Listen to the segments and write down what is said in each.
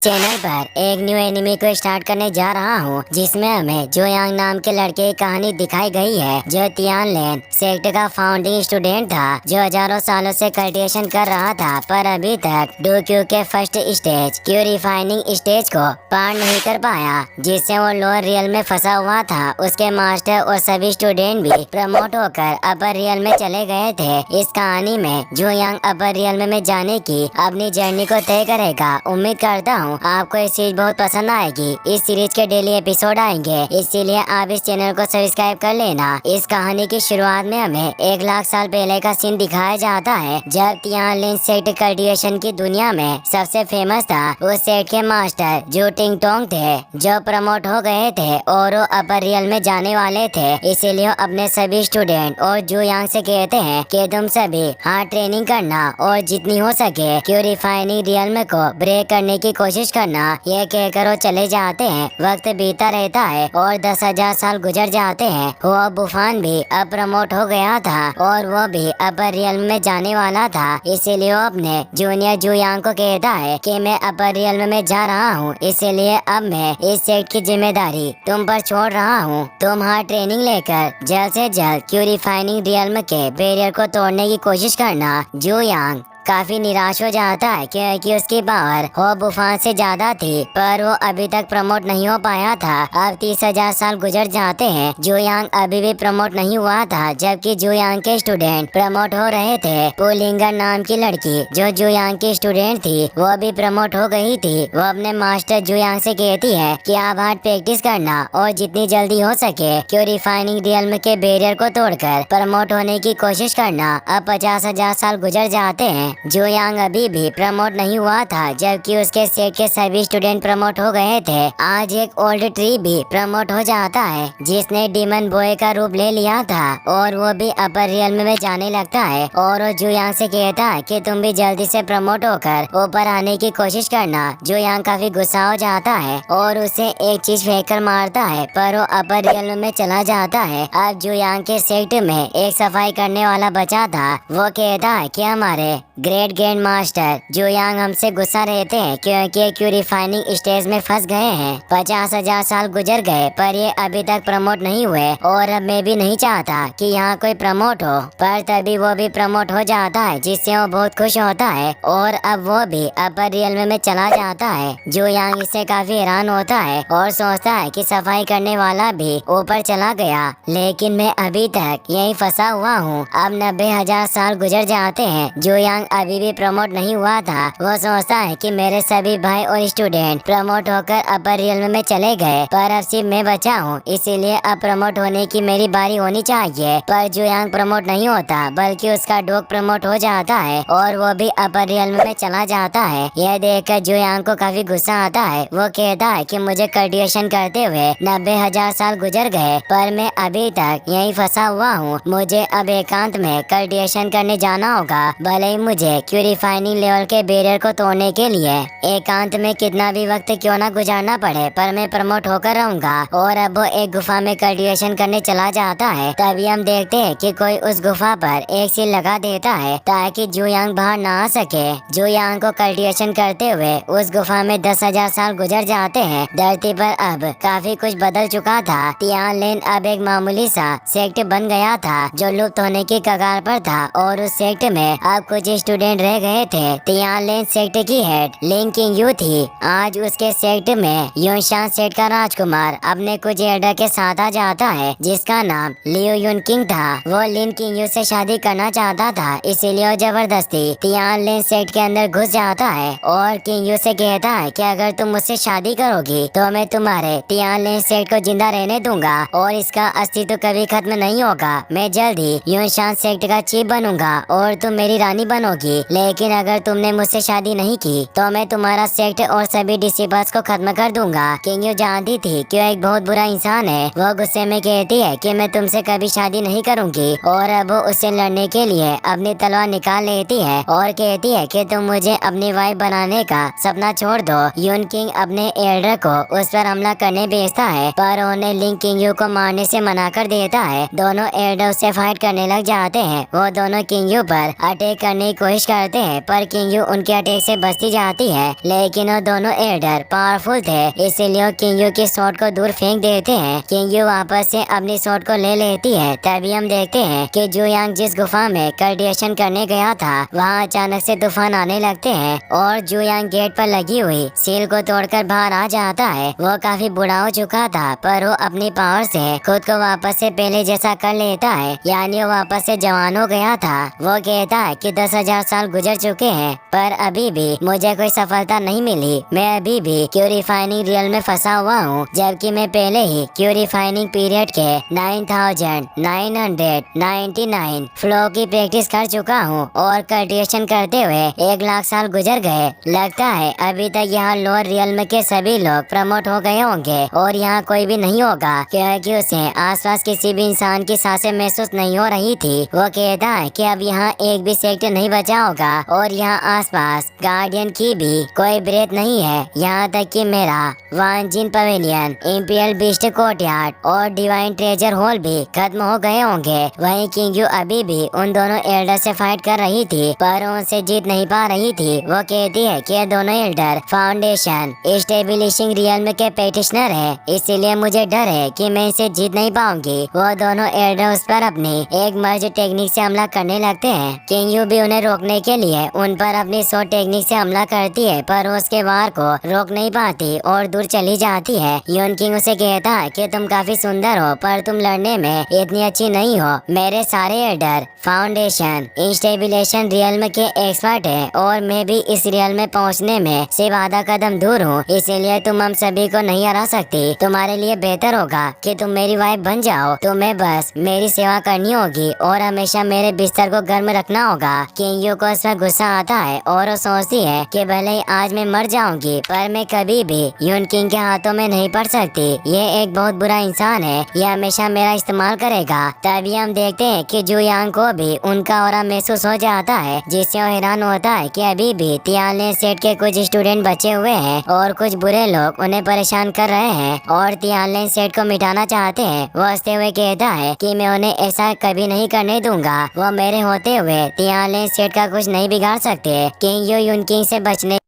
Channel पर एक new anime को स्टार्ट करने जा रहा हूँ जिसमें हमें जो यांग नाम के लड़के की कहानी दिखाई गई है जो तियानलेन सेक्ट का फाउंडिंग स्टूडेंट था जो हजारों सालों से कल्टिवेशन कर रहा था पर अभी तक डोक्यू के first stage Q refining stage को पार नहीं कर पाया जिससे वो लोअर रियल में फंसा हुआ था। उसके मास्टर और सभी स्टूडेंट भी प्रमोट होकर अपर रियल में चले गए थे। इस कहानी में जो यांग अपर रियल में जाने की अपनी जर्नी को तय करेगा। उम्मीद करता हूँ आपको ये सीरीज बहुत पसंद आएगी। इस सीरीज के डेली एपिसोड आएंगे इसीलिए आप इस चैनल को सब्सक्राइब कर लेना। इस कहानी की शुरुआत में हमें 1 लाख साल पहले का सीन दिखाया जाता है जब तियानलेन सेक्ट कल्टिवेशन की दुनिया में सबसे फेमस था। उस सेक्ट के मास्टर जो टिंग टोंग थे जो प्रमोट हो गए थे और वो अपर रियल में जाने वाले थे। इसीलिए अपने सभी स्टूडेंट और जो यांग से कहते हैं कि तुम सभी हार्ड ट्रेनिंग करना और जितनी हो सके क्यू रिफाइनिंग रियल में को ब्रेक करने की कोशिश करना। ये कहकर वो चले जाते हैं। वक्त बीता रहता है और 10,000 साल गुजर जाते हैं। वो बुफान भी अब प्रमोट हो गया था और वो भी अपर रियल में जाने वाला था। इसीलिए वो अपने जूनियर जू यांग को कहता है कि मैं अपर रियल में जा रहा हूँ इसीलिए अब मैं इस सेट की जिम्मेदारी तुम पर छोड़ रहा हूँ। तुम हार्ड ट्रेनिंग लेकर जल्द से जल्द क्यू रिफाइनिंग रियल के बैरियर को तोड़ने की कोशिश करना। जू यांग काफी निराश हो जाता है क्योंकि उसकी पावर हो बुफान से ज्यादा थी पर वो अभी तक प्रमोट नहीं हो पाया था। अब 30,000 साल गुजर जाते हैं। जो यांग अभी भी प्रमोट नहीं हुआ था जबकि जो यांग के स्टूडेंट प्रमोट हो रहे थे। पुलिंगर नाम की लड़की जो यांग की स्टूडेंट थी वो भी प्रमोट हो गई थी। वो अपने मास्टर जो यांग से कहती है कि आप हार्ड प्रैक्टिस करना और जितनी जल्दी हो सके क्यू रिफाइनिंग रियल के बैरियर को तोड़कर प्रमोट होने की कोशिश करना। अब 50,000 साल गुजर जाते हैं। जो यांग अभी भी प्रमोट नहीं हुआ था जबकि उसके सेट के सभी स्टूडेंट प्रमोट हो गए थे। आज एक ओल्ड ट्री भी प्रमोट हो जाता है जिसने डीमन बॉय का रूप ले लिया था और वो भी अपर रियल में जाने लगता है और वो जो यांग से कहता है कि तुम भी जल्दी से प्रमोट होकर ऊपर आने की कोशिश करना। जो यांग काफी गुस्सा हो जाता है और उसे एक चीज फेंक कर मारता है पर वो अपर रियल में चला जाता है। अब जो यांग के सेक्ट में एक सफाई करने वाला बचा था। वो कहता है कि हमारे ग्रेट ग्रैंड मास्टर जो यांग हमसे गुस्सा रहते हैं क्योंकि क्यू रिफाइनिंग स्टेज में फंस गए हैं। 50,000 साल गुजर गए पर ये अभी तक प्रमोट नहीं हुए और अब मैं भी नहीं चाहता कि यहाँ कोई प्रमोट हो। पर तभी वो भी प्रमोट हो जाता है जिससे वो बहुत खुश होता है और अब वो भी अपर रियल में चला जाता है। जो यांग इससे काफी हैरान होता है और सोचता है कि सफाई करने वाला भी ऊपर चला गया लेकिन मैं अभी तक यहीं फंसा हुआ हूँ। अब 90,000 साल गुजर जाते हैं। जो यांग अभी भी प्रमोट नहीं हुआ था। वो सोचता है कि मेरे सभी भाई और स्टूडेंट प्रमोट होकर अपर रियल में चले गए पर अब सिर्फ मैं बचा हूँ इसीलिए अब प्रमोट होने की मेरी बारी होनी चाहिए। पर जो यांग प्रमोट नहीं होता बल्कि उसका डॉग प्रमोट हो जाता है और वो भी अपर रियल में चला जाता है। यह देखकर जो यांग को काफी गुस्सा आता है। वो कहता है कि मुझे कल्टिवेशन करते हुए 90,000 साल गुजर गए पर मैं अभी तक यहीं फंसा हुआ हूँ। मुझे अब एकांत में कल्टिवेशन करने जाना होगा भले ही मुझे क्यू रिफाइनिंग लेवल के बैरियर को तोड़ने के लिए एकांत में कितना भी वक्त क्यों ना गुजारना पड़े पर मैं प्रमोट होकर रहूंगा। और अब वो एक गुफा में कल्टिवेशन करने चला जाता है। तभी हम देखते हैं कि कोई उस गुफा पर एक सील लगा देता है ताकि जो यांग बाहर ना आ सके। जो यांग को कल्टिवेशन करते हुए उस गुफा में 10,000 साल गुजर जाते हैं। धरती पर अब काफी कुछ बदल चुका था। तियानलेन अब एक मामूली सा सेक्ट बन गया था जो लुप्त होने की कगार पर था और उस सेक्ट में अब कुछ स्टूडेंट रह गए थे। तियानलेन सेक्ट की हेड लिंग किंग थी। आज उसके सेक्ट में यूनशान सेक्ट का राजकुमार अपने कुछ एल्डर के साथ आ जाता है जिसका नाम लियो युन किंग था। वो लिन किंग से शादी करना चाहता था इसीलिए वो जबरदस्ती तियानलेन सेक्ट के अंदर घुस जाता है और किंग से कहता है कि अगर तुम मुझसे शादी करोगी तो मैं तुम्हारे तियानलेन सेक्ट को जिंदा रहने दूंगा और इसका अस्तित्व कभी खत्म नहीं होगा। मैं जल्द ही यूनशान सेक्ट का चीफ बनूंगा और तुम मेरी रानी बनोगी लेकिन अगर तुमने मुझसे शादी नहीं की तो मैं तुम्हारा सेक्ट और सभी डिसिपल्स को खत्म कर दूंगा। किंग जानती थी कि वो एक बहुत बुरा इंसान है। वो गुस्से में कहती है कि मैं तुमसे कभी शादी नहीं करूंगी और अब वो उससे लड़ने के लिए अपनी तलवार निकाल लेती है और कहती है कि तुम मुझे अपनी वाइफ बनाने का सपना छोड़ दो। यून किंग अपने एल्डर को उस पर हमला करने भेजता है पर उन्हें लिंग किंग को मारने से मना कर देता है। दोनों एल्डर उससे फाइट करने लग जाते हैं। वो दोनों किंग पर अटैक करने की कोशिश करते हैं, पर किंग उनके अटैक से बचती जाती है। लेकिन वो दोनों एल्डर पावरफुल थे, इसीलिए किंग की शॉट को दूर फेंक देते हैं। किंग वापस से अपनी शॉट को ले लेती है। तभी हम देखते हैं कि जुयांग जिस गुफा में कल्टिवेशन करने गया था, वहाँ अचानक से तूफान आने लगते हैं और जुयांग गेट पर लगी हुई सील को तोड़कर बाहर आ जाता है। वो काफी बुढ़ा हो चुका था, पर वो अपनी पावर से खुद को वापस से पहले जैसा कर लेता है, यानी वो वापस से जवान हो गया था। वो कहता है कि 10,000 साल गुजर चुके हैं, पर अभी भी मुझे कोई सफलता नहीं मिली। मैं अभी भी क्यू रिफाइनिंग रियल में फंसा हुआ हूँ, जबकि मैं पहले ही क्यू रिफाइनिंग पीरियड के 9,999 फ्लो की प्रैक्टिस कर चुका हूँ और कल्टिवेशन करते हुए 1,00,000 साल गुजर गए। लगता है अभी तक यहाँ लोअर रियल के सभी लोग प्रमोट हो गए होंगे और यहाँ कोई भी नहीं होगा, क्योंकि उसे आसपास किसी भी इंसान की सांसें महसूस नहीं हो रही थी। वो कहता है कि अब यहाँ एक भी सेक्टर नहीं बचा होगा और यहाँ आसपास गार्डियन की भी कोई ब्रेथ नहीं है, यहाँ तक कि मेरा वानजिन पवेलियन, इंपीरियल बीस्ट कोर्टयार्ड और डिवाइन ट्रेजर हॉल भी खत्म हो गए होंगे। वहीं किंग अभी भी उन दोनों एल्डर से फाइट कर रही थी, पर उनसे जीत नहीं पा रही थी। वो कहती है कि दोनों एल्डर फाउंडेशन स्टेबिलिशिंग रियल्म के पेटिशनर है, इसीलिए मुझे डर है कि मैं इसे जीत नहीं पाऊंगी। वो दोनों एल्डर उस पर अपनी एक मर्ज टेक्निक से हमला करने लगते हैं। किंग भी उन्हें रोकने के लिए उन पर अपनी शॉर्ट टेक्निक से हमला करती है, पर उसके वार को रोक नहीं पाती और दूर चली जाती है। यून किंग उसे कहता है कि तुम काफी सुंदर हो, पर तुम लड़ने में इतनी अच्छी नहीं हो। मेरे सारे एल्डर फाउंडेशन इंस्टेबिलेशन रियल्म के एक्सपर्ट है और मैं भी इस रियल में पहुँचने में सिर्फ आधा कदम दूर हूँ, इसीलिए तुम हम सभी को नहीं हरा सकती। तुम्हारे लिए बेहतर होगा कि तुम मेरी वाइफ बन जाओ। तुम्हें बस मेरी सेवा करनी होगी और हमेशा मेरे बिस्तर को गर्म रखना होगा। किंग को इस पर गुस्सा आता है और वो सोचती है कि भले ही आज मैं मर जाऊंगी, पर मैं कभी भी यून किंग के हाथों में नहीं पड़ सकती। ये एक बहुत बुरा इंसान है, ये हमेशा मेरा इस्तेमाल करेगा। तभी हम देखते हैं कि जुयांग को भी उनका ऑरा महसूस हो जाता है, जिससे वो हैरान होता है कि अभी भी तियानलेन सेट के कुछ स्टूडेंट बचे हुए हैं और कुछ बुरे लोग उन्हें परेशान कर रहे हैं और तियानलेन सेट को मिटाना चाहते हैं। वो हंसते हुए कहता है कि मैं उन्हें ऐसा कभी नहीं करने दूंगा। वो मेरे होते हुए तियानलेन सेट का कुछ नहीं बिगाड़ सकते। किंग यून किंग से बचने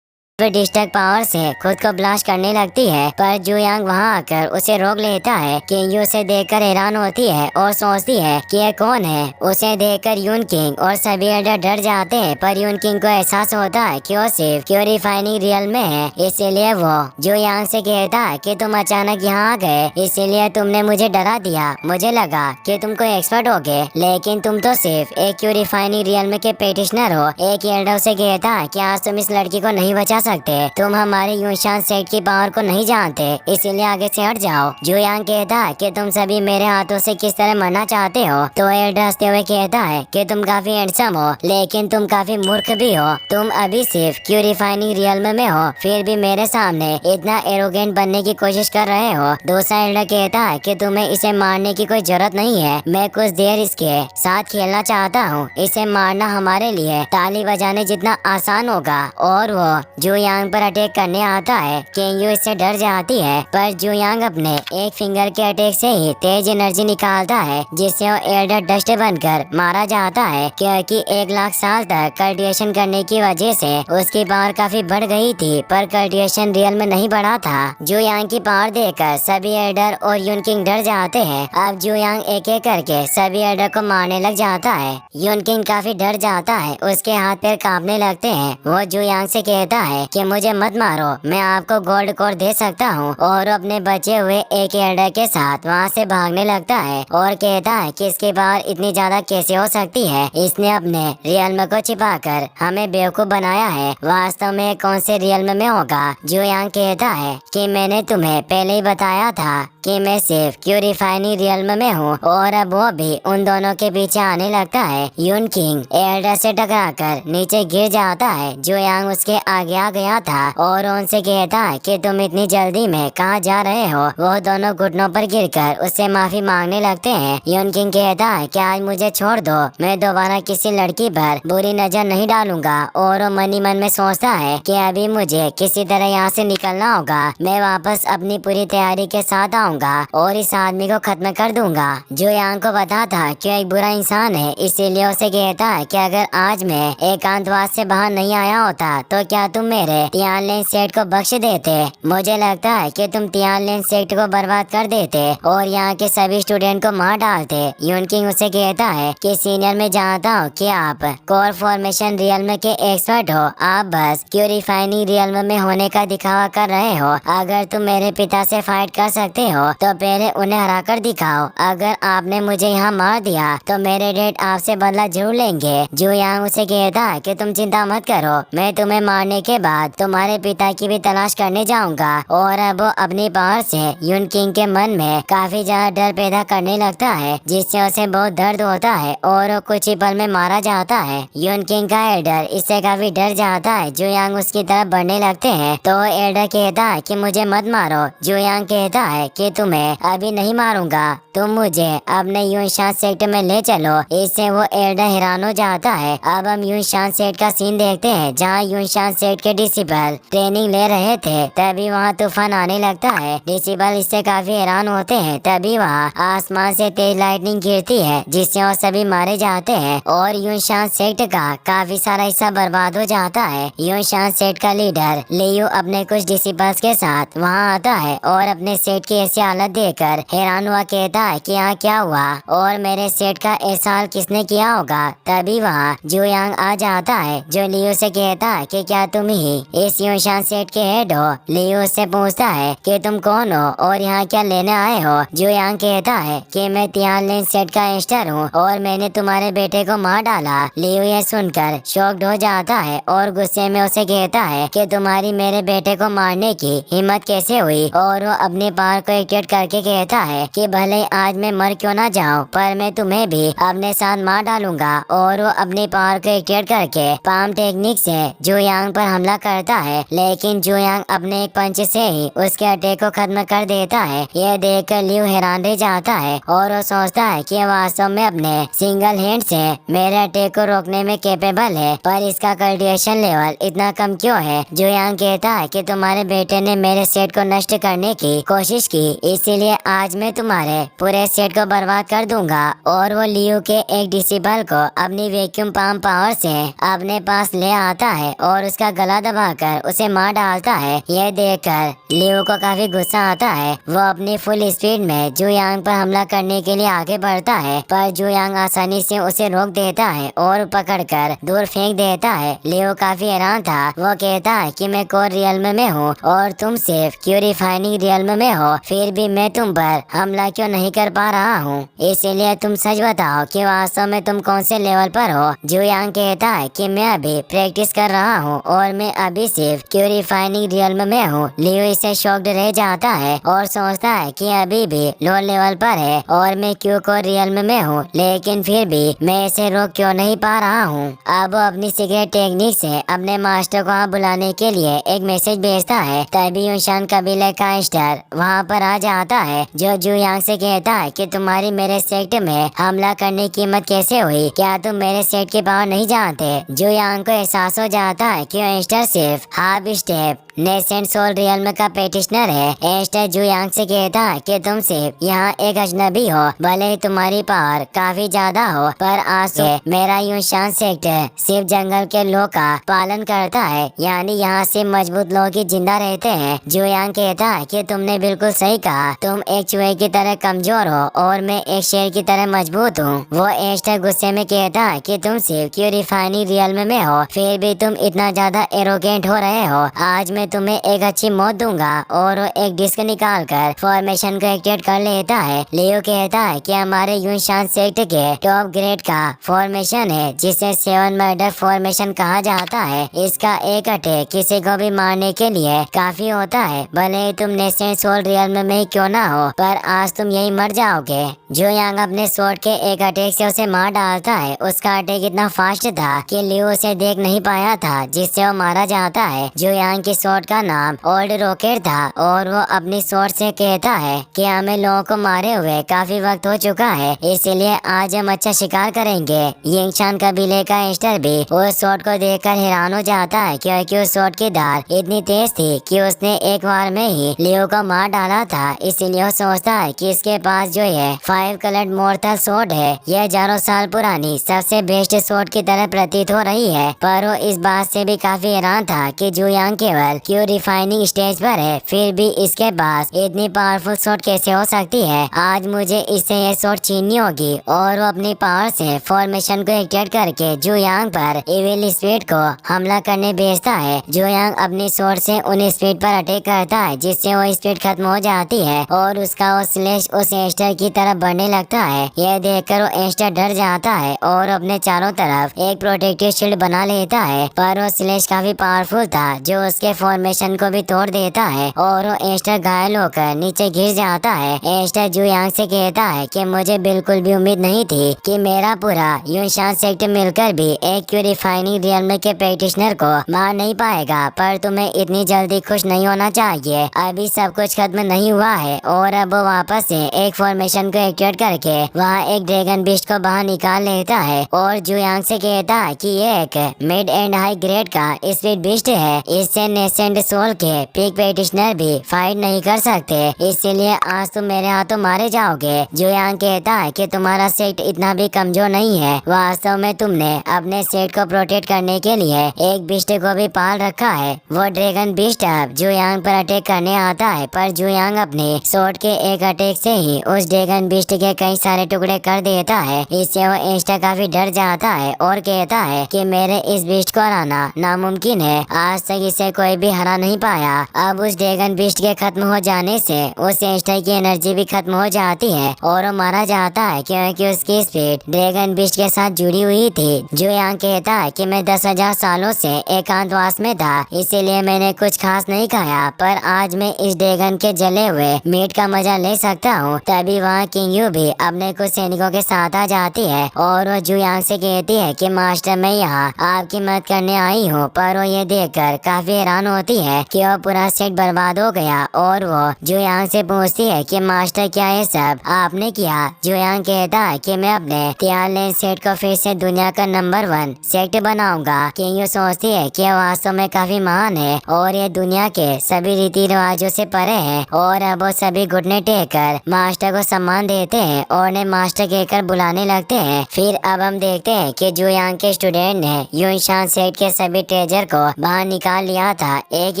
डिस्ट्रक्ट पावर से खुद को ब्लास्ट करने लगती है, पर जुयांग वहां आकर उसे रोक लेता है। किंग उसे देखकर हैरान होती है और सोचती है कि यह कौन है। उसे देखकर यून किंग और सभी एल्डर डर जाते हैं, पर यून किंग को एहसास होता है कि वो सिर्फ क्यू रिफाइनिंग रियल में है, इसीलिए वो जुयांग से कहता है कि तुम अचानक यहाँ आ गए, इसीलिए तुमने मुझे डरा दिया। मुझे लगा कि तुम कोई एक्सपर्ट होगे, लेकिन तुम तो सिर्फ एक क्यू रिफाइनिंग रियल के पेटिशनर हो। एक एल्डर उसे कहता है कि आज तुम इस लड़की को नहीं बचा सकते, तुम हमारे यूशान सेट की पावर को नहीं जानते, इसीलिए आगे से हट जाओ। जुयांग कहता है कि तुम सभी मेरे हाथों से किस तरह मरना चाहते हो, तो एल्डर हंसते हुए कहता है कि तुम काफी हैंडसम हो, लेकिन तुम काफी मूर्ख भी हो। तुम अभी सिर्फ क्यू रिफाइनिंग रियल में हो, फिर भी मेरे सामने इतना एरोगेंट बनने की कोशिश कर रहे हो। दूसरा एल्डर कहता है कि तुम्हें इसे मारने की कोई जरूरत नहीं है, मैं कुछ देर इसके साथ खेलना चाहता हूँ। इसे मारना हमारे लिए ताली बजाने जितना आसान होगा। और वो जुयांग पर अटैक करने आता है। किंग इससे डर जाती है, पर जुयांग अपने एक फिंगर के अटैक से ही तेज एनर्जी निकालता है, जिससे वो एल्डर डस्ट बनकर मारा जाता है, क्योंकि 1,00,000 साल तक कल्टिवेशन करने की वजह से उसकी पावर काफी बढ़ गई थी, पर कल्टिवेशन रियल में नहीं बढ़ा था। जुयांग की पावर देखकर सभी एल्डर और यून किंग डर जाते हैं। अब जुयांग एक एक करके सभी एल्डर को मारने लग जाता है। यून किंग काफी डर जाता है, उसके हाथ पैर कांपने लगते हैं। वो जुयांग से कहता है कि मुझे मत मारो, मैं आपको गोल्ड कोर दे सकता हूँ, और अपने बचे हुए एक एल्डर के साथ वहाँ से भागने लगता है और कहता है कि इसकी पावर इतनी ज्यादा कैसे हो सकती है। इसने अपने रियल्म को छिपाकर हमें बेवकूफ बनाया है, वास्तव में कौन से रियल्म में होगा। जुयांग कहता है कि मैंने तुम्हें पहले ही बताया था कि मैं सिर्फ क्यू रिफाइनिंग रियल्म में हूँ, और अब वो भी उन दोनों के पीछे आने लगता है। यून किंग एल्डर से टकराकर नीचे गिर जाता है। जुयांग उसके आगे आ गया था और उनसे कहता है कि तुम इतनी जल्दी में कहाँ जा रहे हो। वो दोनों घुटनों पर गिरकर उससे माफी मांगने लगते हैं। यून किंग कहता है कि आज मुझे छोड़ दो, मैं दोबारा किसी लड़की पर बुरी नजर नहीं डालूंगा। और वो मन ही मन में सोचता है कि अभी मुझे किसी तरह यहाँ से निकलना होगा, मैं वापस अपनी पूरी तैयारी के साथ आऊंगा जाऊंगा और इस आदमी को खत्म कर दूंगा। जो यांग को पता था कि एक बुरा इंसान है, इसीलिए उसे कहता है कि अगर आज मैं एकांतवास से बाहर नहीं आया होता तो क्या तुम मेरे तियानलेन सेक्ट को बख्श देते। मुझे लगता है कि तुम तियानलेन सेक्ट को बर्बाद कर देते और यहाँ के सभी स्टूडेंट को मार डालते। यूनकिंग उसे कहता है कि सीनियर मैं जानता हूँ कि आप कोर फॉर्मेशन रियल्म के एक्सपर्ट हो, आप बस क्यूरिफाइनिंग रियल्म में होने का दिखावा कर रहे हो। अगर तुम मेरे पिता से फाइट कर सकते हो तो पहले उन्हें हरा कर दिखाओ। अगर आपने मुझे यहाँ मार दिया तो मेरे डैड आपसे बदला जरूर लेंगे। जो यांग उसे कहता है कि तुम चिंता मत करो, मैं तुम्हें मारने के बाद तुम्हारे पिता की भी तलाश करने जाऊंगा। और अब वो अपनी पावर से यूनकिंग के मन में काफी ज्यादा डर पैदा करने लगता है, जिससे उसे बहुत दर्द होता है और वो कुछ ही पल में मारा जाता है। यूनकिंग का एल्डर इससे काफी डर जाता है। जो यांग उसकी तरफ बढ़ने लगते हैं तो एल्डर कहता है कि मुझे मत मारो। जो यांग कहता है कि तुम्हें अभी नहीं मारूंगा, तुम मुझे अपने यूनशान सेक्टर में ले चलो। इससे वो एल्डर हैरान हो जाता है। अब हम यूनशान सेक्ट का सीन देखते हैं, जहाँ यूनशान सेक्ट के डिसिपल ट्रेनिंग ले रहे थे। तभी वहाँ तूफान आने लगता है। डिसिपल इससे काफी हैरान होते हैं। तभी वहाँ आसमान से तेज लाइटनिंग गिरती है, जिससे वो सभी मारे जाते हैं और यूनशान सेक्ट का काफी सारा हिस्सा बर्बाद हो जाता है। यूनशान सेक्ट का लीडर लियू अपने कुछ डिसिपल्स के साथ वहाँ आता है और अपने सेट की ऐसी हालत देखकर हैरान हुआ कहता है कि यहाँ क्या हुआ और मेरे सेट का ऐसा हाल किसने किया होगा। तभी वहाँ जो यांग आ जाता है, जो लियू से कहता है कि क्या तुम ही इस यूनशान सेट के हेड हो। लियू से पूछता है कि तुम कौन हो और यहाँ क्या लेने आए हो। जो यांग कहता है कि मैं तियानलेन सेट का एस्टर हूँ और मैंने तुम्हारे बेटे को मार डाला। लियू ये सुनकर शॉक्ड हो जाता है और गुस्से में उसे कहता है कि तुम्हारी मेरे बेटे को मारने की हिम्मत कैसे हुई। और वो अपने पावर को एक्टिवेट करके कहता है कि भले आज मैं मर क्यों ना जाऊं, पर मैं तुम्हें भी अपने साथ मार डालूंगा। और वो अपनी पावर को एक्टिवेट करके पाम टेक्निक से जो यांग पर हमला करता है, लेकिन जो यांग अपने एक पंच से ही उसके अटैक को खत्म कर देता है। यह देखकर लियू हैरान रह जाता है और वो सोचता है कि वास्तव में अपने सिंगल हैंड से मेरे अटैक को रोकने में कैपेबल है, पर इसका कल्टिवेशन लेवल इतना कम क्यों है। जो यांग कहता है कि तुम्हारे बेटे ने मेरे सेट को नष्ट करने की कोशिश की, इसीलिए आज मैं तुम्हारे पूरे सेट को बर्बाद कर दूंगा। और वो लियू के एक डिसिबल को अपनी वैक्यूम पाम पावर से अपने पास ले आता है और उसका गला दबाकर उसे मार डालता है। यह देखकर लियू को काफी गुस्सा आता है। वो अपनी फुल स्पीड में जू यांग पर हमला करने के लिए आगे बढ़ता है, पर जू यांग आसानी से उसे रोक देता है और पकड़कर दूर फेंक देता है। लियू काफी हैरान था। वो कहता है कि मैं कोर रियल्म में हूँ और तुम सिर्फ क्यूरिफाइनिंग रियल्म में हो, फिर भी मैं तुम पर हमला क्यों नहीं कर पा रहा हूँ। इसीलिए तुम सच बताओ कि वास्तव में तुम कौन से लेवल पर हो। जू यांग कहता है कि मैं अभी प्रैक्टिस कर रहा हूँ और मैं अभी सिर्फ क्यूरिफाइनिंग रियल्म में हूँ। लियू इससे शॉक्ड रह जाता है और सोचता है कि अभी भी लो लेवल पर है और मैं क्यू को रियल्म में हूँ, लेकिन फिर भी मैं इसे रोक क्यों नहीं पा रहा हूँ। अब वो अपनी सीक्रेट टेक्निक से अपने मास्टर को वहाँ बुलाने के लिए एक मैसेज भेजता है। तभी यूनशान कबीले का एस्टर वहाँ पर आ जाता है, जो जू यांग से कहता है कि तुम्हारी मेरे सेक्ट में हमला करने की हिम्मत कैसे हुई, क्या तुम मेरे सेक्ट की पावर नहीं जानते। जू यांग को एहसास हो जाता है कि एस्टर सिर्फ half step nascent soul realm का पेटिशनर है। एस्टर जू यांग से कहता है कि तुम सिर्फ यहाँ एक अजनबी हो, भले ही तुम्हारी पावर काफी ज्यादा हो, पर आज से मेरा यूनशान सेक्टर सिर्फ जंगल के लोग का पालन करता है, यानी यहाँ से मजबूत लोग ही जिंदा रहते हैं। जू यांग कहता है कि तुमने बिल्कुल सही कहा, तुम एक चूहे की तरह कमजोर हो और मैं एक शेर की तरह मजबूत हूँ। वो एस्टर गुस्से में कहता है कि तुम सिर्फ क्यूरिफाइनिंग रियल्म में हो, फिर भी तुम इतना ज्यादा एरोगेंट हो रहे हो। आज मैं तुम्हें एक अच्छी मौत दूंगा। और वो एक डिस्क निकाल कर फॉर्मेशन को एक्टिवेट कर लेता है। लियो कहता है कि हमारे यूनशान सेक्ट के टॉप ग्रेड का फॉर्मेशन है, जिसे 7 मर्डर फॉर्मेशन कहा जाता है। इसका एक अटैक किसी को भी मारने के लिए काफी होता है, भले ही तुम नेसेंट सोल रियल्म में ही क्यों ना हो, पर आज तुम यही मर जाओगे। जो यांग अपने स्वॉर्ड के एक अटैक से उसे मार डालता है। उसका अटैक इतना फास्ट था कि लियो उसे देख नहीं पाया था, जिससे वो मारा जाता है। जो यांग की स्वॉर्ड का नाम ओल्ड रॉकेट था और वो अपनी स्वॉर्ड से कहता है कि हमें लोगों को मारे हुए काफी वक्त हो चुका है, इसीलिए आज हम अच्छा शिकार करेंगे। यिंगशान कबीले का एस्टर भी उस स्वॉर्ड को देखकर हैरान हो जाता है क्योंकि उस स्वॉर्ड की धार इतनी तेज थी कि उसने एक बार में ही लियो को मार डाला था। इसीलिए वो सोचता है कि इसके पास जो ये 5 कलर्ड मोर्टल स्वॉर्ड है, यह हजारों साल पुरानी सबसे बेस्ट स्वॉर्ड की तरह प्रतीत हो रही है। पर वो इस बात से भी काफी हैरान था कि जुयांग केवल क्यों रिफाइनिंग स्टेज पर है, फिर भी इसके पास इतनी पावरफुल स्वॉर्ड कैसे हो सकती है। आज मुझे इससे ये स्वॉर्ड छीननी होगी। और वो अपनी पावर से फॉर्मेशन को एक्टिवेट करके जुयांग पर इविल स्पीड को हमला करने भेजता है। जुयांग अपनी स्वॉर्ड से उन स्पीड पर अटैक करता है जिससे वो स्पीड खत्म हो जाती है और उसका वो स्लेश उस एस्टर की तरफ बढ़ने लगता है। यह देखकर वो एस्टर डर जाता है और अपने चारों तरफ एक प्रोटेक्टिव शील्ड बना लेता है। पर वो स्लेश काफी पावरफुल था जो उसके फॉर्मेशन को भी तोड़ देता है और वो एस्टर घायल होकर नीचे गिर जाता है। एस्टर जुयांग से कहता है कि मुझे बिल्कुल भी उम्मीद नहीं थी कि मेरा पूरा यूनशान सेक्ट मिलकर भी एक प्यूरिफाइंग रियल्म के प्रैक्टिशनर को मार नहीं पाएगा। पर तुम्हें इतनी जल्दी खुश नहीं होना चाहिए, अभी सब कुछ खत्म नहीं हुआ है। और अब वो वापस से एक फॉर्मेशन को एक्टिवेट करके वहाँ एक ड्रैगन बीस्ट को बाहर निकाल लेता है और जुयांग से कहता है कि ये एक मिड एंड हाई ग्रेड का स्पीड बीस्ट है, इससे नेसेंट सोल के पीक प्रैक्टिशनर भी फाइट नहीं कर सकते, इसीलिए आज तुम मेरे हाथों मारे जाओगे। जुयांग कहता है कि तुम्हारा सेट इतना भी कमजोर नहीं है, वास्तव में तुमने अपने सेट को प्रोटेक्ट करने के लिए एक बीस्ट को भी पाल रखा है। वो ड्रैगन बीस्ट अब जुयांग पर अटैक करने आता है, पर जुयांग अपने स्वॉर्ड के एक अटैक से ही उस ड्रैगन बीस्ट के कई सारे टुकड़े कर देता है। इससे वो एस्टर काफी डर जाता है और कहता है कि मेरे इस बीस्ट को हराना नामुमकिन है, आज तक इसे कोई भी हरा नहीं पाया। अब उस ड्रैगन बीस्ट के खत्म हो जाने से उस एस्टर की एनर्जी भी खत्म हो जाती है और वो मारा जाता है क्योंकि उसकी स्पीड ड्रैगन बीस्ट के साथ जुड़ी हुई थी। जुयांग कहता है कि मैं 10,000 सालों से एकांतवास में था, इसीलिए मैंने कुछ खास नहीं खाया, पर आज मैं इस ड्रैगन के जले हुए मीट का मजा ले सकता हूँ। तभी वहाँ किंग यू भी अपने कुछ सैनिकों के साथ आ जाती है और वो जुयांग से कहती है कि मास्टर मैं यहाँ आपकी मदद करने आई हूँ। पर वो ये देखकर काफी हैरान होती है कि वो पूरा सेट बर्बाद हो गया और वो जुयांग से पूछती है कि मास्टर क्या ये सब आपने किया। जुयांग कहता है कि मैं अपने तियानलेन सेट को फिर से दुनिया का नंबर 1 सेट बनाऊंगा। किंग यू सोचती है कि वास्तव में काफी महान है और ये दुनिया के सभी रीति रिवाजों से परे है और अब वो सभी घुटने टेक कर मास्टर को सम्मान देते हैं और उन्हें मास्टर कहकर बुलाने लगते हैं। फिर अब हम देखते हैं कि जुयांग के स्टूडेंट ने यूनशान सेट के सभी ट्रेजर को बाहर निकाल लिया था। एक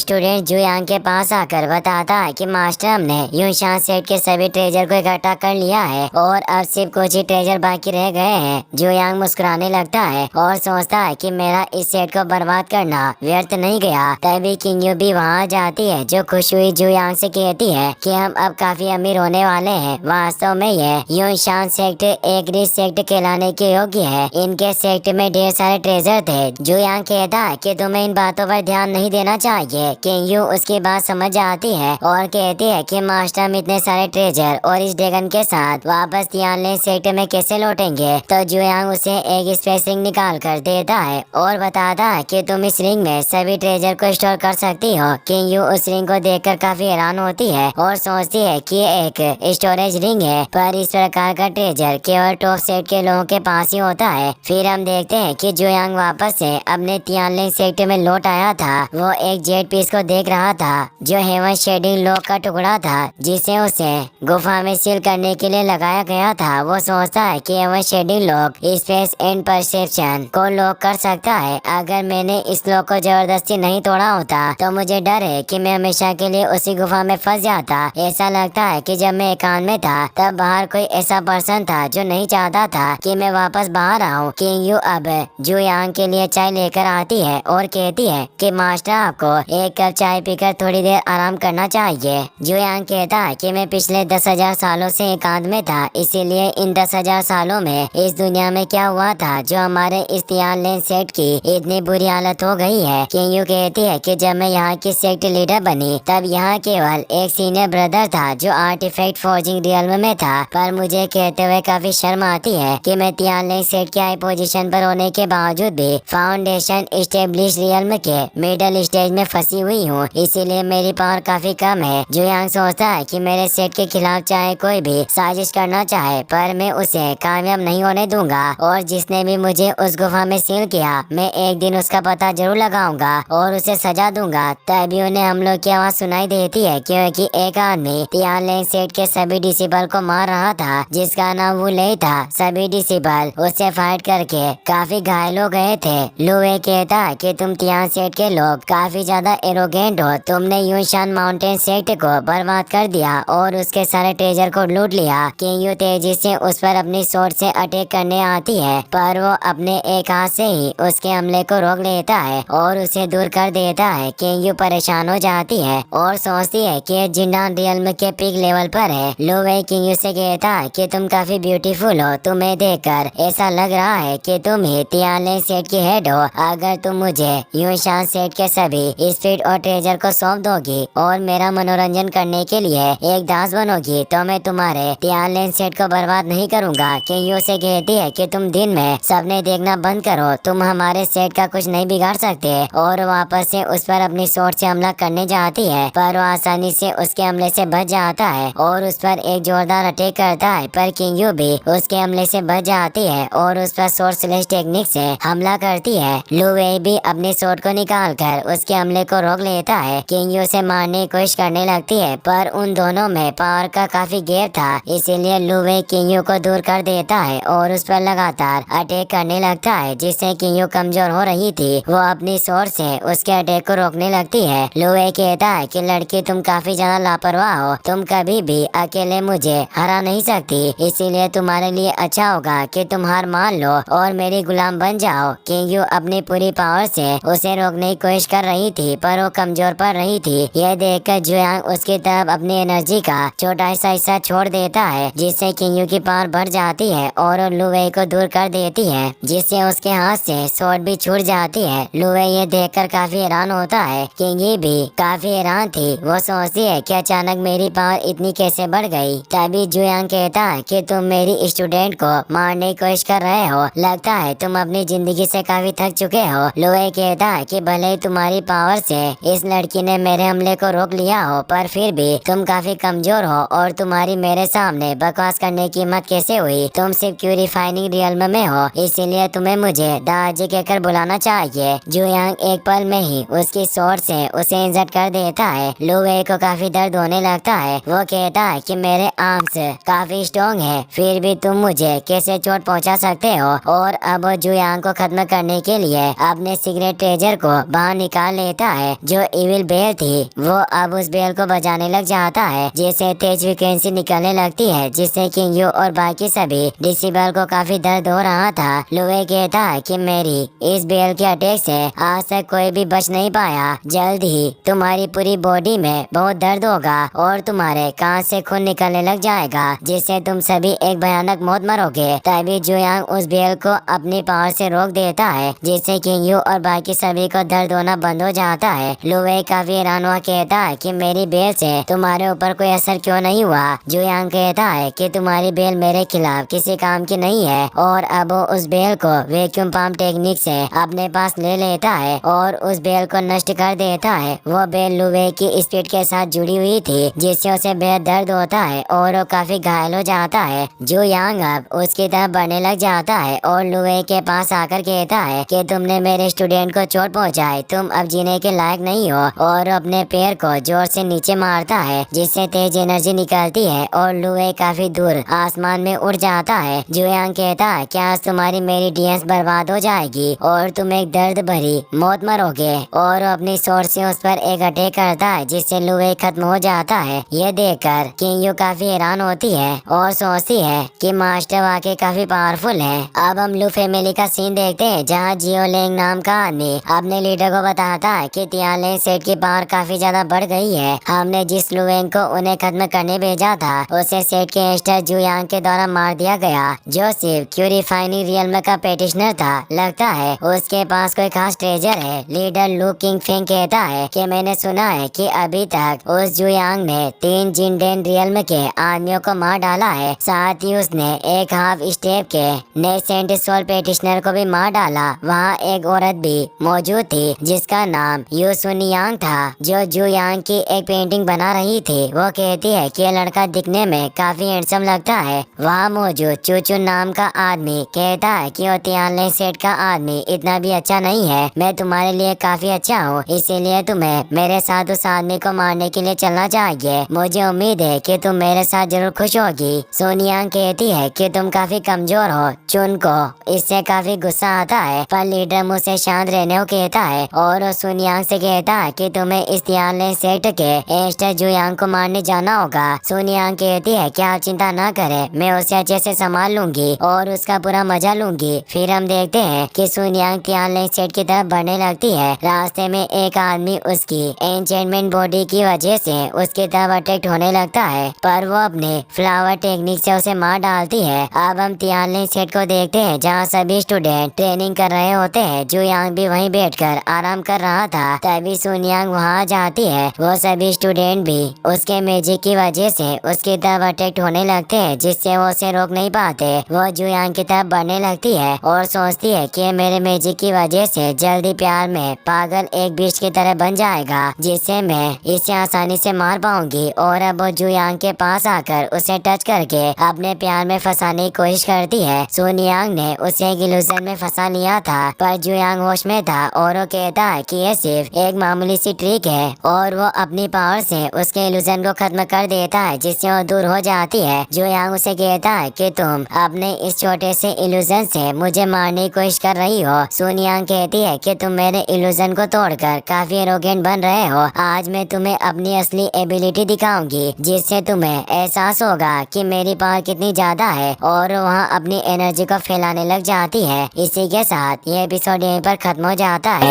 स्टूडेंट जुयांग के पास आकर बताता है कि मास्टर हमने यूनशान सेट के सभी ट्रेजर को इकट्ठा कर लिया है और अब सिर्फ कुछ ही ट्रेजर बाकी रह गए हैं। जुयांग मुस्कुराने लगता है और सोचता है कि मेरा इस सेट को बर्बाद करना व्यर्थ नहीं गया। तभी किंग यू भी वहाँ जाती है जो खुश हुई जुयांग से कहती है कि हम अब काफी अमीर होने वाले हैं। वास्तव में ये यूनशान सेक्ट एक रिच सेक्ट कहलाने के योग्य है, इनके सेक्ट में ढेर सारे ट्रेजर थे। जुयांग कहता है कि तुम्हें इन बातों पर ध्यान नहीं देना चाहिए। किंग यू उसकी बात समझ जाती है और कहती है कि मास्टर हम इतने सारे ट्रेजर और इस ड्रैगन के साथ वापस तियानलेन सेक्ट में कैसे लौटेंगे। तो जुयांग उसे एक स्पेस रिंग निकाल कर देता है और बताता है कि तुम इस रिंग में सभी ट्रेजर को स्टोर कर सकती हो। किंग यू उस रिंग को देखकर काफी हैरान होती है और सोचती है कि ये एक स्टोरेज रिंग है, पर इस प्रकार का ट्रेजर केवल टॉप सेट के लोगों के पास ही होता है। फिर हम देखते हैं कि जुयांग वापस से अपने तियानलेन सेक्ट में लौट आया था। वो एक जेट पीस को देख रहा था जो हेवन शेडिंग लॉक का टुकड़ा था जिसे उसे गुफा में सील करने के लिए लगाया गया था। वो सोचता है कि heaven shedding lock space and perception को लॉक कर सकता है। अगर मैंने इस लॉक को जबरदस्ती नहीं तोड़ा होता तो मुझे डर है कि मैं हमेशा के लिए उसी गुफा में फंस जाता। ऐसा लगता है कि जब मैं एकांत में था तब बाहर कोई ऐसा पर्सन था जो नहीं चाहता था कि मैं वापस बाहर आऊं। किंग यू अब जुयांग के लिए चाय लेकर आती है और कहती है कि मास्टर आपको एक कप चाय पीकर थोड़ी देर आराम करना चाहिए। जुयांग कहता है कि मैं पिछले 10,000 सालों से एकांत में था, इसीलिए इन 10,000 सालों में इस दुनिया में क्या हुआ था जो हमारे इस तियानलेन सेट की इतनी बुरी हालत हो गई है। किंग यू कहती है कि जब मैं यहाँ की सेक्ट लीडर बनी तब यहाँ केवल एक सीनियर ब्रदर था जो आर्टिफैक्ट फोर्जिंग रियल्म में था, पर मुझे कहते हुए काफी शर्म आती है कि मैं तियानलेन सेट की हाई पोजीशन पर होने के बावजूद भी फाउंडेशन एस्टेब्लिश रियल्म के मिडल स्टेज में फंसी हुई हूँ, इसीलिए मेरी पावर काफी कम है। जुयांग सोचता है कि मेरे सेठ के खिलाफ चाहे कोई भी साजिश करना चाहे, पर मैं उसे कामयाब नहीं होने दूंगा। और जिसने भी मुझे उस गुफा में सील किया, मैं एक दिन उसका पता जरूर लगाऊंगा और उसे सजा दूंगा। तभी उन्हें हम लोग की आवाज सुनाई देती है, क्योंकि एक आदमी तियानलेंग सेठ के सभी डिसिबल को मार रहा था, जिसका नाम वू लेई था। सभी डिसिबल उससे फाइट करके काफी घायल हो गए थे। लुवे कहता है कि तुम तियान सेठ के लोग काफी ज्यादा एरोगेंट हो। तुमने यूशान माउंटेन सेठ को बर्बाद कर दिया और उसके सारे ट्रेजर को लूट लिया। किंग यू तेजी से उस पर अपनी सोर्ड से अटैक करने आती है, पर वो अपने एक हाथ से ही उसके हमले को रोक लेता है और उसे दूर कर देता है। किंग यू परेशान हो जाती है और सोचती है कि जिंडान रियल्म के पीक लेवल पर है। लुवे किंग यू से कहता है कि तुम काफी ब्यूटीफुल हो। तुम्हें देखकर ऐसा लग रहा है कि तुम ही तियानलेंग सेठ की हेड हो। अगर तुम मुझे यूशान सेठ के सभी स्पीड और ट्रेजर को सौंप दोगी और मेरा मनोरंजन करने के लिए एक दास बनोगी, तो मैं तुम्हारे तियानलेंग सेठ को बर्बाद नहीं करूंगा। किंग यू से कहती है कि तुम दिन में सपने देखना बंद करो, तुम हमारे सेठ का कुछ नहीं बिगाड़ सकते। और वापस से उस पर अपनी सोर्ड से हमला करने जाती है, पर वो आसानी से उसके हमले से बच जाता है और उस पर एक जोरदार अटैक करता है। पर किंग यू भी उसके हमले से बच जाती है और उस पर सोर्ड स्लैश टेक्निक से हमला करती है। लुवे भी अपनी सोर्ड को निकाल कर उसके हमले को रोक लेता है। किंग यू से मारने की कोशिश करने लगती है, पर उन दोनों में पावर का काफी गैप था, इसीलिए लुवे किंग यू को दूर कर देता है और उस पर लगातार अटैक करने लगता है, जिससे किंग यू कमजोर हो रही थी। वो अपनी सोर्ड से उसके अटैक को रोकने लगती है। लुवे कहता है कि लड़की तुम काफी ज्यादा लापरवाह हो, तुम कभी भी अकेले मुझे हरा नहीं सकती, इसीलिए तुम्हारे लिए अच्छा होगा कि तुम हार मान लो और मेरी गुलाम बन जाओ। किंग यू अपनी पूरी पावर से उसे रोकने की कोशिश कर रही थी, पर वो कमजोर पड़ रही थी। यह देखकर जुयांग उसकी तरफ अपनी एनर्जी का छोटा सा हिस्सा छोड़ देता है, जिससे किंग यू की पावर बढ़ जाती है और वो लुवे को दूर कर देती है, जिससे उसके हाथ से सोर्ड भी छूट जाती है। लुवे ये देखकर काफी हैरान होता है। किंग यू भी काफी हैरान थी। वो सोचती है कि अचानक मेरी पावर इतनी कैसे बढ़ गई। तभी जुयांग कहता है कि तुम मेरी स्टूडेंट को मारने की कोशिश कर रहे हो, लगता है तुम अपनी जिंदगी से काफी थक चुके हो। लुवे कहता है कि भले ही तुम्हारी पावर से इस लड़की ने मेरे हमले को रोक लिया हो, पर फिर भी तुम काफी कमजोर हो और तुम्हारी मेरे सामने बकवास करने की हिम्मत कैसे हुई। तुम सिर्फ प्यूरिफाइंग रियल्म में हो, इसीलिए तुम्हें मुझे दादाजी कहकर बुलाना चाहिए। जुयांग एक पल में ही उसकी सोर्ड से उसे इंजर्ड कर देता है। लुवे को काफी दर्द होने लगता है। वो कहता है कि मेरे आर्म्स काफी स्ट्रॉन्ग है, फिर भी तुम मुझे कैसे चोट पहुंचा सकते हो। और अब वो जुयांग को खत्म करने के लिए अपने सीक्रेट ट्रेजर को बाहर निकाल लेता है, जो इविल बेल थी। वो अब उस बेल को बजाने लग जाता है, जिससे तेज फ्रिक्वेंसी निकलने लगती है, जिससे किंग यू और बाकी सभी डिसिबल को काफी दर्द हो रहा था। लुवे कहता है कि मेरी इस बेल के अटैक से आज तक कोई भी बच नहीं पाया। जल्द ही तुम्हारी पूरी बॉडी में बहुत दर्द होगा और तुम्हारे कान से खून निकलने लग जाएगा, जिससे तुम सभी एक भयानक मौत मरोगे। तभी जुयांग उस बेल को अपनी पावर से रोक देता है, जिससे किंग यू और बाकी सभी को दर्द होना बंद हो जाता है। लुवे काफी हैरान हुआ कहता है कि मेरी बेल से तुम्हारे ऊपर कोई असर क्यों नहीं हुआ। जुयांग कहता है कि तुम्हारी बेल मेरे खिलाफ किसी काम की नहीं है, और अब वो उस बेल को वैक्यूम पंप टेक्निक से अपने पास ले लेता है और उस बेल को नष्ट कर देता है। वो बेल लुवे की स्पीड के साथ जुड़ी हुई थी, जिससे उसे बेहद दर्द होता है और वो काफी घायल हो जाता है। जुयांग अब उसकी तरफ बढ़ने लग जाता है और लुवे के पास आकर कहता है कि तुमने मेरे स्टूडेंट को चोट पहुंचाई, तुम अब जीने के लायक नहीं हो। और अपने पैर को जोर से नीचे मारता है, जिससे तेज एनर्जी निकलती है और लुवे काफी दूर आसमान में उड़ जाता है। जुयांग कहता है कि आज तुम्हारी मेरी डीएनएस बर्बाद हो जाएगी और तुम एक दर्द भरी मौत मरोगे। और अपनी सोर्ड से उस पर एक अटैक करता है, जिससे लुवे खत्म हो जाता है। ये देखकर किंग यू काफी हैरान होती है और सोचती है कि मास्टर वाकई काफी पावरफुल है। अब हम लू फैमिली का सीन देखते हैं, जहाँ जियोलेंग नाम का आदमी अपने लीडर को बताता है कि तियानलेंग सेठ की पावर काफी ज्यादा बढ़ गई है। हमने जिस लुवेंग को उन्हें खत्म करने भेजा था, उसे सेठ के एस्टर जुयांग के द्वारा मार दिया गया, जो सिर्फ प्यूरिफाइंग रियल्म का पेटिशनर था। लगता है उसके पास कोई खास ट्रेजर है। लीडर लू किंग फेंग कहता है कि मैंने सुना है कि अभी तक उस जुयांग ने 3 जिंडेन रियल्म के आदमियों को मार डाला है, साथ ही उसने एक हाफ स्टेप के नेसेंट सोल पेटिशनर को भी मार डाला। वहाँ एक औरत भी मौजूद थी, जिसका नाम नाम यू सुन यांग था जो जू यांग की एक पेंटिंग बना रही थी। वो कहती है कि ये लड़का दिखने में काफी हैंडसम लगता है। वहाँ मौजूद चूचू नाम का आदमी कहता है कि वो तियानले सेठ का आदमी इतना भी अच्छा नहीं है। मैं तुम्हारे लिए काफी अच्छा हूँ, इसीलिए तुम्हें मेरे साथ उस आदमी को मारने के लिए चलना चाहिए। मुझे उम्मीद है कि तुम मेरे साथ जरूर खुश होगी। सोनियांग कहती है कि तुम काफी कमजोर हो। चुन को इससे काफी गुस्सा आता है, पर लीडर मुझसे शांत रहने को कहता है और वो सुनियांग से कहता है कि तुम्हें इस तियानले सेठ के एस्टर जुयांग को मारने जाना होगा। सुनियांग कहती है कि आप चिंता न करें, मैं उसे अच्छे से संभाल लूंगी और उसका पूरा मजा लूंगी। फिर हम देखते हैं कि सुनियांग तियानले सेठ की तरफ बढ़ने लगती है। रास्ते में एक आदमी उसकी एंचेंटमेंट बॉडी की वजह से उसकी तरफ अटैक्ट होने लगता है, पर वो अपने फ्लावर टेक्निक से उसे मार डालती है। अब हम तियानले सेठ को देखते हैं जहाँ सभी स्टूडेंट ट्रेनिंग कर रहे होते हैं। जुयांग भी वहीं बैठकर आराम कर रहा था। तभी सुनियांग वहाँ जाती है। वो सभी स्टूडेंट भी उसके मैजिक की वजह से उसकी तरफ अटैक्ट होने लगते हैं, जिससे वो उसे रोक नहीं पाते। वो जुयांग की तरफ बढ़ने लगती है और सोचती है कि मेरे मैजिक की वजह से जल्दी प्यार में पागल एक बीच की तरह बन जाएगा, जिससे मैं इसे आसानी से मार पाऊंगी। और अब वो जुयांग के पास आकर उसे टच करके अपने प्यार में फंसाने की कोशिश करती है। सुनियांग ने उसे एक इल्यूजन में फंसा लिया था, पर जुयांग होश में था और वो कहता है कि ये सिर्फ एक मामूली सी ट्रिक है और वो अपनी पावर से उसके इल्यूजन को खत्म कर देता है, जिससे वो दूर हो जाती है। जुयांग उसे कहता है कि तुम अपने इस छोटे से इल्यूजन से मुझे मारने की कोशिश कर रही हो। सुनियांग कहती है कि तुम मेरे इल्यूजन को तोड़कर काफी एरोगेंट बन रहे हो। आज मैं तुम्हें अपनी असली एबिलिटी दिखाऊंगी, जिससे तुम्हें एहसास होगा कि मेरी पावर कितनी ज्यादा है। और वहाँ अपनी एनर्जी को फैलाने लग जाती है। इसी के साथ ये एपिसोड यहीं पर खत्म हो जाता है।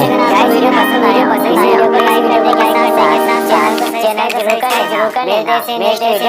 चैनल जरूर करें।